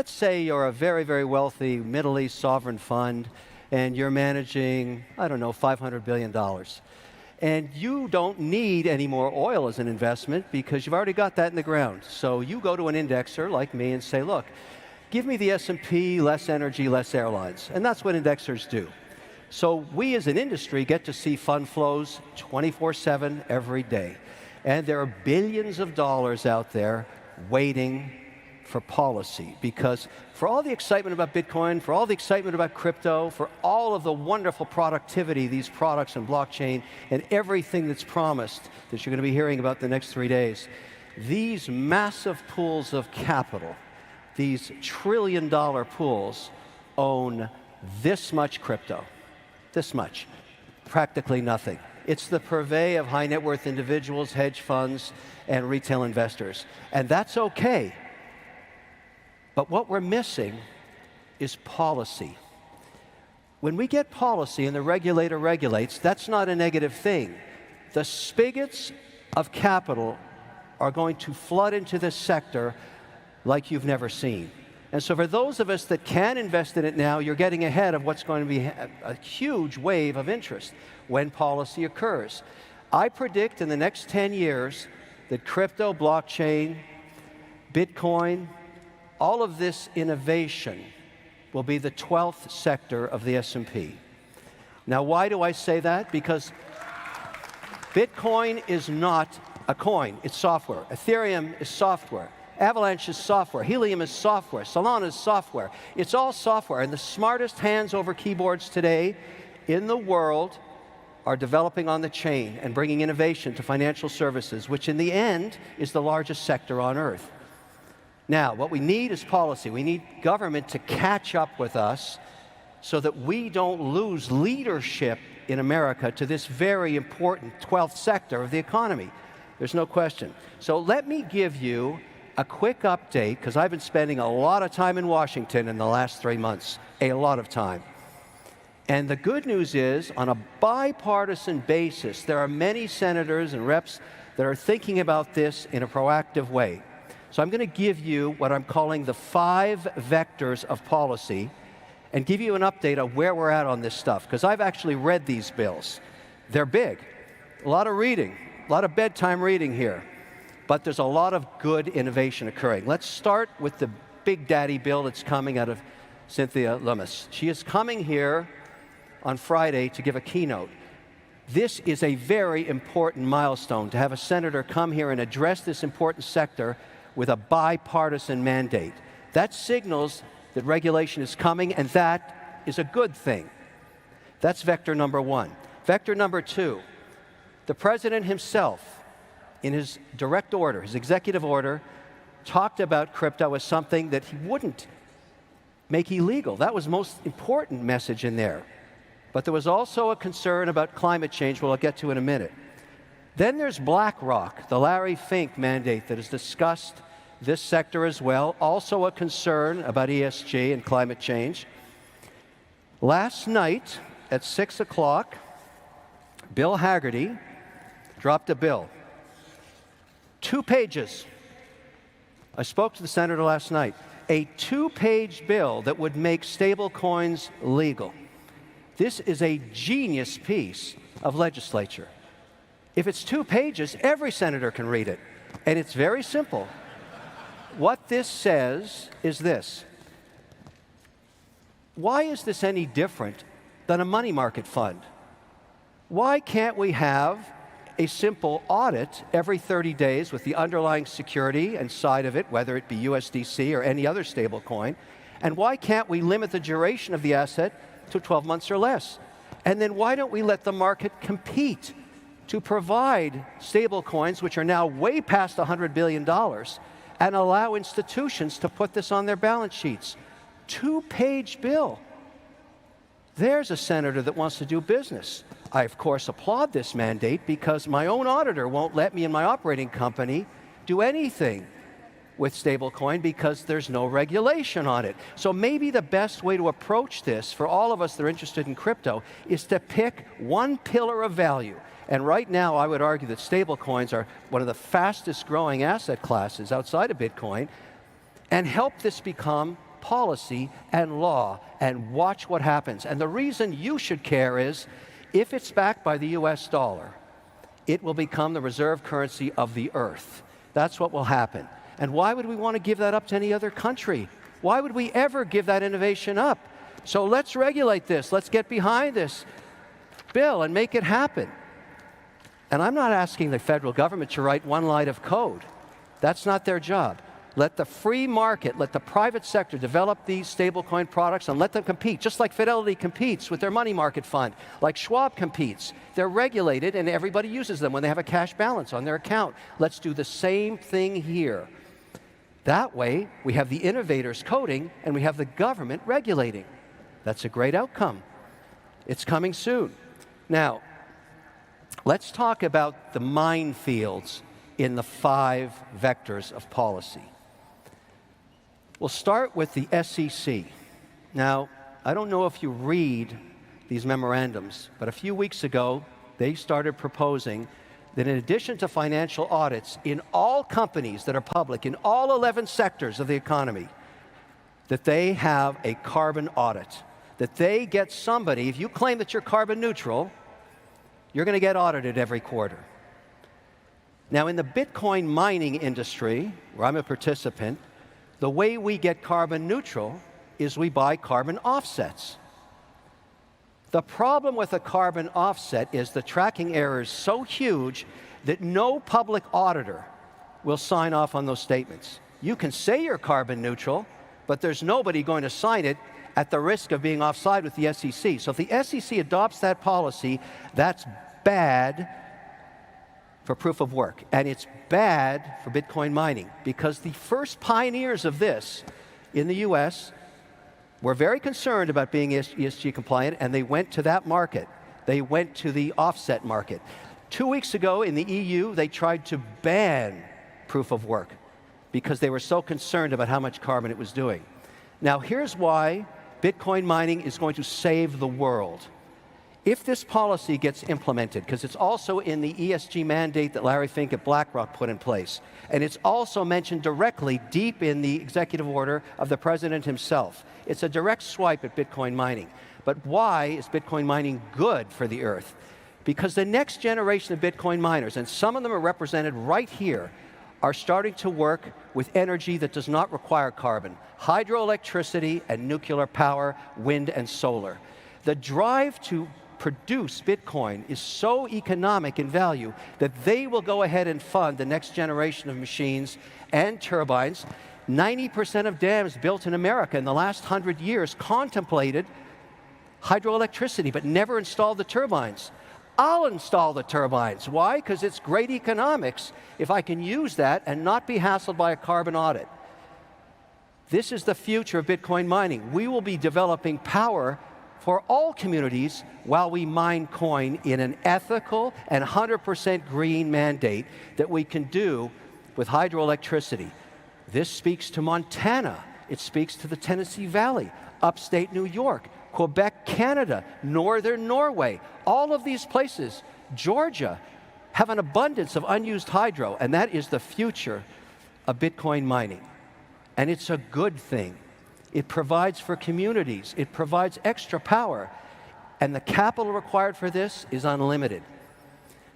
Let's say you're a very, very wealthy Middle East sovereign fund and you're managing, I don't know, $500 billion. And you don't need any more oil as an investment because you've already got that in the ground. So you go to an indexer like me and say, look, give me the S&P, less energy, less airlines. And that's what indexers do. So we as an industry get to see fund flows 24/7 every day. And there are billions of dollars out there waiting for policy, because for all the excitement about Bitcoin, for all the excitement about crypto, for all of the wonderful productivity, these products and blockchain, and everything that's promised that you're going to be hearing about the next 3 days, these massive pools of capital, these trillion-dollar pools, own this much crypto, this much, practically nothing. It's the purvey of high net worth individuals, hedge funds, and retail investors. And that's okay. But what we're missing is policy. When we get policy and the regulator regulates, that's not a negative thing. The spigots of capital are going to flood into this sector like you've never seen. And so for those of us that can invest in it now, you're getting ahead of what's going to be a huge wave of interest when policy occurs. I predict in the next 10 years that crypto, blockchain, Bitcoin, all of this innovation will be the 12th sector of the S&P. Now, why do I say that? Because Bitcoin is not a coin, it's software. Ethereum is software. Avalanche is software. Helium is software. Solana is software. It's all software. And the smartest hands over keyboards today in the world are developing on the chain and bringing innovation to financial services, which in the end is the largest sector on earth. Now, what we need is policy. We need government to catch up with us so that we don't lose leadership in America to this very important 12th sector of the economy. There's no question. So let me give you a quick update, because I've been spending a lot of time in Washington in the last 3 months, a lot of time. And the good news is, on a bipartisan basis, there are many senators and reps that are thinking about this in a proactive way. So I'm going to give you what I'm calling the 5 vectors of policy and give you an update on where we're at on this stuff, because I've actually read these bills. They're big. A lot of reading, a lot of bedtime reading here. But there's a lot of good innovation occurring. Let's start with the big daddy bill that's coming out of Cynthia Lummis. She is coming here on Friday to give a keynote. This is a very important milestone, to have a senator come here and address this important sector with a bipartisan mandate. That signals that regulation is coming, and that is a good thing. That's vector number 1. Vector number 2, the president himself, in his direct order, his executive order, talked about crypto as something that he wouldn't make illegal. That was the most important message in there. But there was also a concern about climate change, which I'll get to in a minute. Then there's BlackRock, the Larry Fink mandate that has discussed this sector as well, also a concern about ESG and climate change. Last night at 6 o'clock, Bill Hagerty dropped a bill. 2 pages. I spoke to the senator last night. A 2-page bill that would make stable coins legal. This is a genius piece of legislature. If it's 2 pages, every senator can read it. And it's very simple. What this says is this. Why is this any different than a money market fund? Why can't we have a simple audit every 30 days with the underlying security and side of it, whether it be USDC or any other stable coin? And why can't we limit the duration of the asset to 12 months or less? And then why don't we let the market compete to provide stable coins, which are now way past $100 billion, and allow institutions to put this on their balance sheets? 2-page bill. There's a senator that wants to do business. I, of course, applaud this mandate because my own auditor won't let me and my operating company do anything with stablecoin because there's no regulation on it. So maybe the best way to approach this for all of us that are interested in crypto is to pick one pillar of value. And right now, I would argue that stablecoins are one of the fastest growing asset classes outside of Bitcoin, and help this become policy and law and watch what happens. And the reason you should care is, if it's backed by the US dollar, it will become the reserve currency of the earth. That's what will happen. And why would we want to give that up to any other country? Why would we ever give that innovation up? So let's regulate this. Let's get behind this bill and make it happen. And I'm not asking the federal government to write one line of code. That's not their job. Let the free market, let the private sector develop these stablecoin products and let them compete, just like Fidelity competes with their money market fund, like Schwab competes. They're regulated and everybody uses them when they have a cash balance on their account. Let's do the same thing here. That way, we have the innovators coding and we have the government regulating. That's a great outcome. It's coming soon. Now, let's talk about the minefields in the 5 vectors of policy. We'll start with the SEC. Now, I don't know if you read these memorandums, but a few weeks ago, they started proposing that in addition to financial audits in all companies that are public, in all 11 sectors of the economy, that they have a carbon audit, that they get somebody, if you claim that you're carbon neutral, you're going to get audited every quarter. Now, in the Bitcoin mining industry, where I'm a participant, the way we get carbon neutral is we buy carbon offsets. The problem with a carbon offset is the tracking error is so huge that no public auditor will sign off on those statements. You can say you're carbon neutral, but there's nobody going to sign it at the risk of being offside with the SEC. So if the SEC adopts that policy, that's bad for proof of work. And it's bad for Bitcoin mining, because the first pioneers of this in the US were very concerned about being ESG compliant, and they went to that market. They went to the offset market. 2 weeks ago in the EU, they tried to ban proof of work because they were so concerned about how much carbon it was doing. Now, here's why Bitcoin mining is going to save the world. If this policy gets implemented, because it's also in the ESG mandate that Larry Fink at BlackRock put in place, and it's also mentioned directly deep in the executive order of the president himself. It's a direct swipe at Bitcoin mining. But why is Bitcoin mining good for the earth? Because the next generation of Bitcoin miners, and some of them are represented right here, are starting to work with energy that does not require carbon. Hydroelectricity and nuclear power, wind and solar. The drive to produce Bitcoin is so economic in value that they will go ahead and fund the next generation of machines and turbines. 90% of dams built in America in the last 100 years contemplated hydroelectricity, but never installed the turbines. I'll install the turbines. Why? Because it's great economics if I can use that and not be hassled by a carbon audit. This is the future of Bitcoin mining. We will be developing power for all communities while we mine coin in an ethical and 100% green mandate that we can do with hydroelectricity. This speaks to Montana. It speaks to the Tennessee Valley, upstate New York, Quebec, Canada, northern Norway. All of these places, Georgia, have an abundance of unused hydro, and that is the future of Bitcoin mining. And it's a good thing. It provides for communities. It provides extra power. And the capital required for this is unlimited.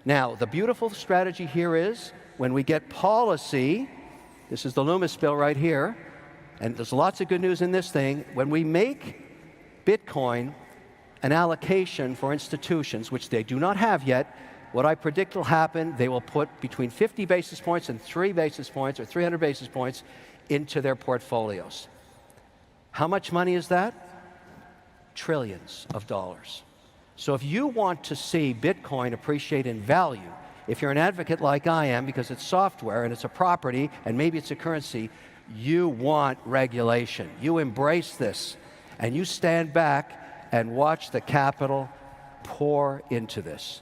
Now, the beautiful strategy here is when we get policy, this is the Loomis bill right here, and there's lots of good news in this thing, when we make Bitcoin an allocation for institutions, which they do not have yet, what I predict will happen, they will put between 50 basis points and 3 basis points or 300 basis points into their portfolios. How much money is that? Trillions of dollars. So if you want to see Bitcoin appreciate in value, if you're an advocate like I am, because it's software and it's a property and maybe it's a currency, you want regulation. You embrace this and you stand back and watch the capital pour into this.